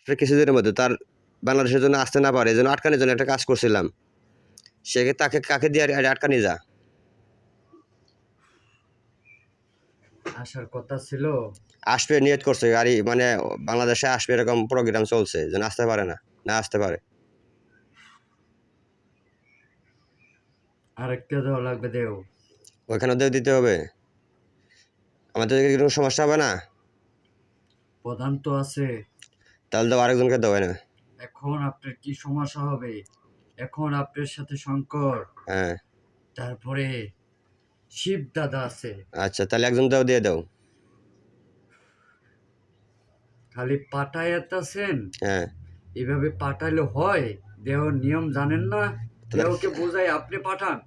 কিছুদিনের মধ্যে তার বাংলাদেশের জন্য আসতে না পারে, এই জন্য আটকানোর জন্য একটা কাজ করছিলাম। সে তাকে কাকে দিয়ে আটকানি যা আসার কথা ছিল, আসবে নিয়ত করছে, গাড়ি মানে বাংলাদেশে আসবে এরকম প্রোগ্রাম চলছে, যেন আসতে পারে না, না আসতে পারে। আরেকটা দেওয়া লাগবে, দেও। ওইখানে দিতে হবে, আমাদের কোনো সমস্যা হবে না। প্রধান তো আছে। তাহলে দাও, আরেকজনকে দাও না। এখন আপনার কি সমস্যা হবে? এখন আপনার সাথে শঙ্কর, হ্যাঁ তারপরে শিব দাদা আছে। আচ্ছা, তাহলে একজন দাও, দিয়ে দাও। খালি পাঠাইতেছেন, হ্যাঁ এভাবে পাঠাইলে হয়? দেহর নিয়ম জানেন না? তাদের দেহকে বোঝাই আপনি পাঠান।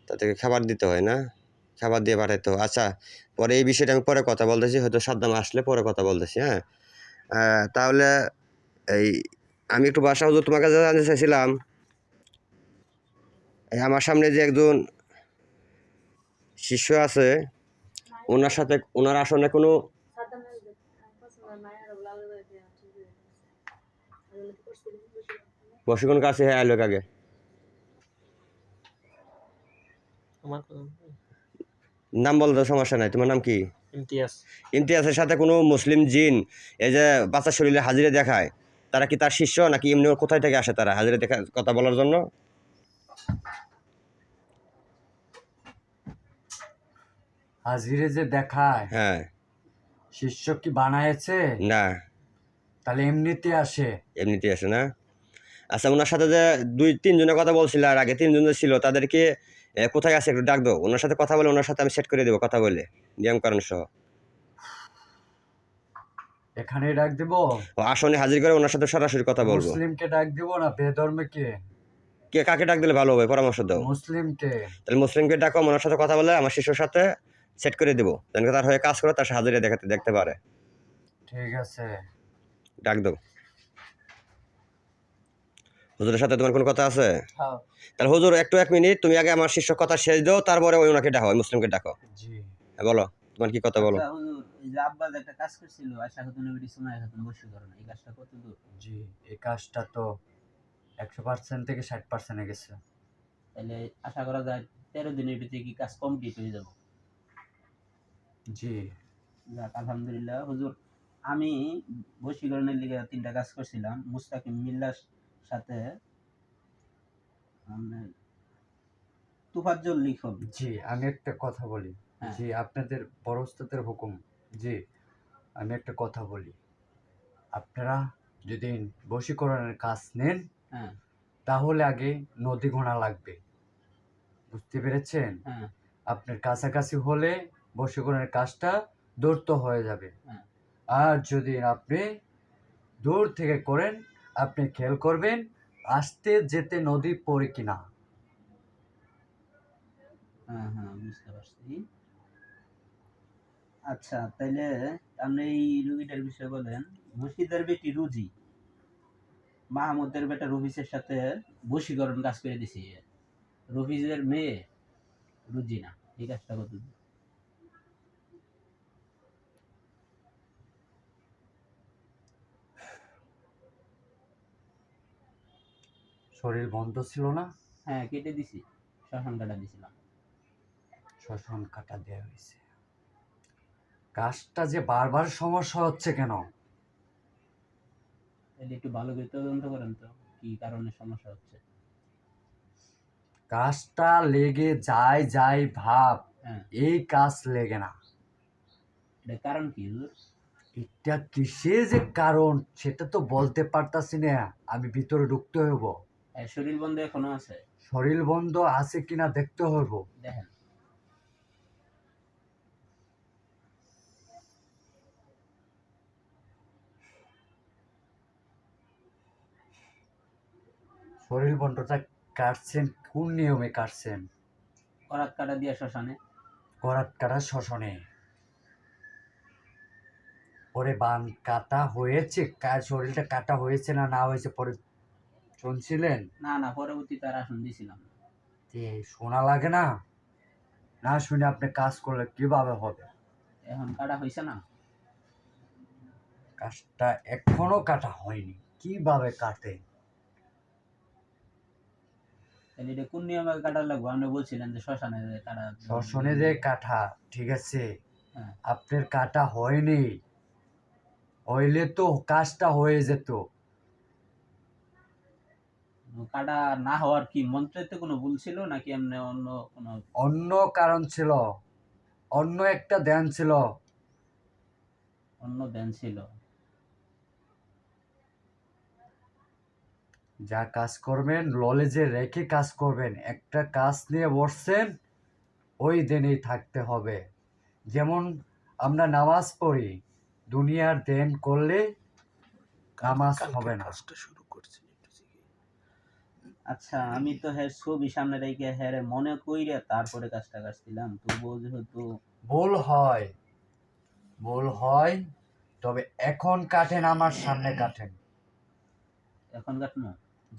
তাদেরকে খাবার দিতে হয় না, খাবার দিয়ে পাঠাইতে হয়। আচ্ছা, পরে এই বিষয়টা আমি পরে কথা বলতেছি, হয়তো সাদ্দাম আসলে পরে কথা বলতেছি। হ্যাঁ তাহলে এই আমি একটু বাসা হুজুর তোমার কাছে জানতে চাইছিলাম, এই আমার সামনে যে একজন শিষ্য আছে, ওনার সাথে ওনার আসনে কোনো প্রশিক্ষণ কাছে হ্যাঁ আলোক আগে নাম বলতে সমস্যা নাই, তোমার নাম কি? ইমতিয়াজ। ইমতিয়াজের সাথে কোনো মুসলিম জিন এই যে বাচ্চা শরীরে হাজিরে দেখায়, তারা কি তার শিষ্য নাকি এমনি কোথায় থেকে আসে তারা হাজিরে দেখা কথা বলার জন্য? হাজিরে যে দেখায়, হ্যাঁ শিষ্য কি বানায়েছে? না, তাহলে এমনিতে আসে। এমনিতেই আসে না। আচ্ছা, ওনার সাথে যে 2-3 জনের কথা বলছিল আর আগে 3 জন যে ছিল, তাদেরকে কোথায় আছে একটু ডাক দাও, ওনার সাথে কথা বলে, ওনার সাথে আমি সেট করে দেবো কথা বলে, নিয়মকানুন সহ। এখানে ডাক দিব? ও আসনে হাজির করে ওনার সাথে সরাসরি কথা বলবো। মুসলিমকে ডাক দিব না বেধর্মীকে? কে কাকে ডাক দিলে ভালো হবে, পরামর্শ দাও। মুসলিমকে। তাহলে মুসলিমকে ডাকো, ওনার সাথে কথা বলে আমার শিশুর সাথে সেট করে দেবো, যেন তার হয়ে কাজ করে, তার সাথে হাজিরা দেখতে পারে। ঠিক আছে, ডাক দাও। হুজুরের সাথে তোমার কোনো কথা আছে? হ্যাঁ। তাহলে হুজুর একটু 1 মিনিট, তুমি আগে আমার শিষ্য কথা শেষ দাও, তারপরে ওই ওনাকে ডাকো, মুসলিমকে ডাকো। জি। হ্যাঁ বলো, তোমার কি কথা বলো। আচ্ছা হুজুর, এই যে আব্বা যে একটা কাজ করছিল আশা খাতুন বিটি সুমাইয়া খাতুন বশীকরণ, এই কাজটা কত দূর? জি, এই কাজটা তো 100% থেকে 60% গেছে। তাহলে আশা করা যায় 13 দিনের ভিতরে কি কাজ কমপ্লিট হয়ে যাবে? জি। যাক আলহামদুলিল্লাহ হুজুর। আমি বশীকরণের লিগে 3টা কাজ করছিলাম মুস্তাকিম মিল্লার সাথে, তুফাজ্জল লিখন। জি, আমি একটা কথা বলি। হ্যাঁ। জি, আপনাদের বড় ওস্তাদের হুকুম। জি, আমি একটা কথা বলি। আপনারা যদি বশীকরণের কাজ নেন, হ্যাঁ তাহলে আগে নদী গোনা লাগবে। বুঝতে পেরেছেন? হ্যাঁ আপনার কাছাকাছি হলে বশীকরণের কাজটা দ্রুত হয়ে যাবে। হ্যাঁ আর যদি আপনি দূর থেকে করেন, আপনি খেয়াল করবেন আসতে যেতে নদী পড়ে কিনা। হ্যাঁ হ্যাঁ বুঝতে পারছি। আচ্ছা তাইলে আপনি এই রুগীটার বিষয়ে বলেন। মুর্শিদের বেটি রুজি মাহমুদের বেটা রফিসের সাথে বশীকরণ কাজ করে দিছি। রফিসের মেয়ে রুজিনা, এই কাজটা কত দূর? শরীর বন্ধ ছিল না? হ্যাঁ কেটে দিছি, শ্মশান কাটা দিছিলাম। শ্মশান কাটা দেওয়া হয়েছে। কাজটা যে বারবার সমস্যা হচ্ছে কেন? তাহলে একটু ভালো করে তদন্ত করেন তো কি কারণে সমস্যা হচ্ছে। কাজটা লেগে যায় যায় ভাব, হ্যাঁ এই কাজ লেগে না। এটা কারণ কি হুজুর? এটা কিসে যে কারণ সেটা তো বলতে পারতাছি না, আমি ভিতরে ঢুকতে হইব। শরীর বন্ধ এখনো আছে? শরীর বন্ধ আছে কিনা দেখতে হইব। দেখেন। শরীর বন্ধটা কাটছেন কোন নিয়মে কাটছেন? করাত কাটা দিয়া শ্মশানে। করাত কাটা শ্মশানে? পরে বান কাটা হয়েছে, শরীরটা কাটা হয়েছে না না হয়েছে পরে শুনছিলেন? না না পরবর্তীতে আর আসন দিছিলাম না। শোনা লাগে না? না শুনে আপনি কাজ করলে কিভাবে হবে? এখন কাটা হয়েছে না? কাজটা এখনো কাটা হয়নি, কিভাবে কাটে? তাহলে এটা কোন নিয়মে কাটা লাগবে? আপনি বলছিলেন যে শ্মশানে যে কাটা। শ্বসনে যে কাটা, ঠিক আছে, হ্যাঁ। আপনার কাটা হয়নি, হইলে তো কাজটা হয়ে যেত। কাটা না হওয়ার কি মন্ত্রেতে কোনো ভুল ছিল নাকি এমনি অন্য কোনো অন্য কারণ ছিল, অন্য একটা ধ্যান ছিল। অন্য ধ্যান ছিল? যা কাজ করবেন নলেজে রেখে কাজ করবেন। একটা কাজ নিয়ে বসছেন, ওই দিনেই থাকতে হবে। যেমন আমরা নামাজ পড়ি, দুনিয়ার ধ্যান করলে নামাজ হবে না। আচ্ছা, আমি তো হ্যাঁ ছবি সামনে রেখে হ্যাঁ মনে কইরা তারপরে কাজটা কাটছিলাম, তবুও যেহেতু ভুল হয়, ভুল হয়, তবে এখন কাটেন, আমার সামনে কাটেন। এখন কাটনো?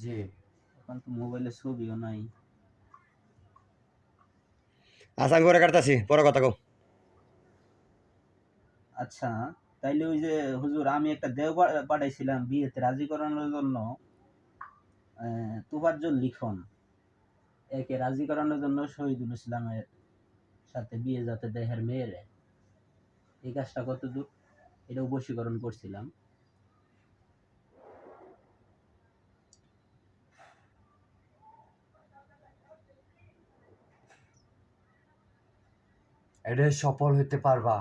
জি। এখন তো মোবাইলে ছবিও নাই। আচ্ছা আমি পরে কাটতাছি, পরে কথা কও। আচ্ছা, তাইলে ওই যে হুজুর আমি একটা দেও পাঠাইছিলাম বিয়েতে রাজি করানোর জন্য, তোফাজ্জল লিখন, একে রাজি করানোর জন্য শহীদুল ইসলামের সাথে বিয়ে যাতে দেহের মেয়েরে, এই কাজটা কত দূর? এটাও বশীকরণ করছিলাম। এটা সফল হতে পারবা।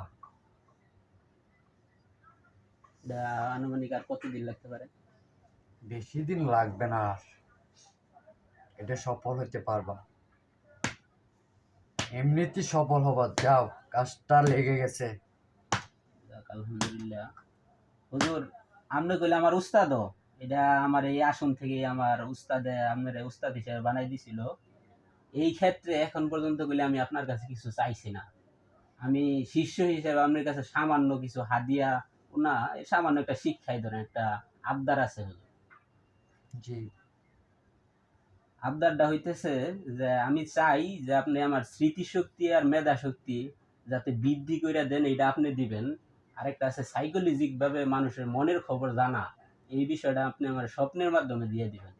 এটা আনুমানিক আর কতদিন লাগতে পারে? বেশি দিন লাগবে না আর, এটা সফল হতে পারবা, এমনিতেই সফল হবা। যাও, কাজটা লেগে গেছে। যাক, আলহামদুলিল্লাহ। হুজুর, আপনি কইলে আমার উস্তাদও, এটা আমার এই আসন থেকে আমার উস্তাদে আপনার উস্তাদ হিসেবে বানাই দিছিল। এই ক্ষেত্রে এখন পর্যন্ত কইলে আমি আপনার কাছে কিছু চাইছি না। আমি শিষ্য হিসেবে আপনার কাছে সামান্য কিছু হাদিয়া, না এই সামান্য একটা শিক্ষাই ধরেন একটা আবদার আছে হুজুর। জি। আবদারটা হইতেছে যে আমি চাই যে আপনি আমার স্মৃতিশক্তি আর মেধা শক্তি যাতে বৃদ্ধি কইরা দেন, এটা আপনি দিবেন। আরেকটা আছে সাইকোলজিক ভাবে মানুষের মনের খবর জানা, এই বিষয়টা আপনি আমার স্বপ্নের মাধ্যমে দিয়ে দিবেন।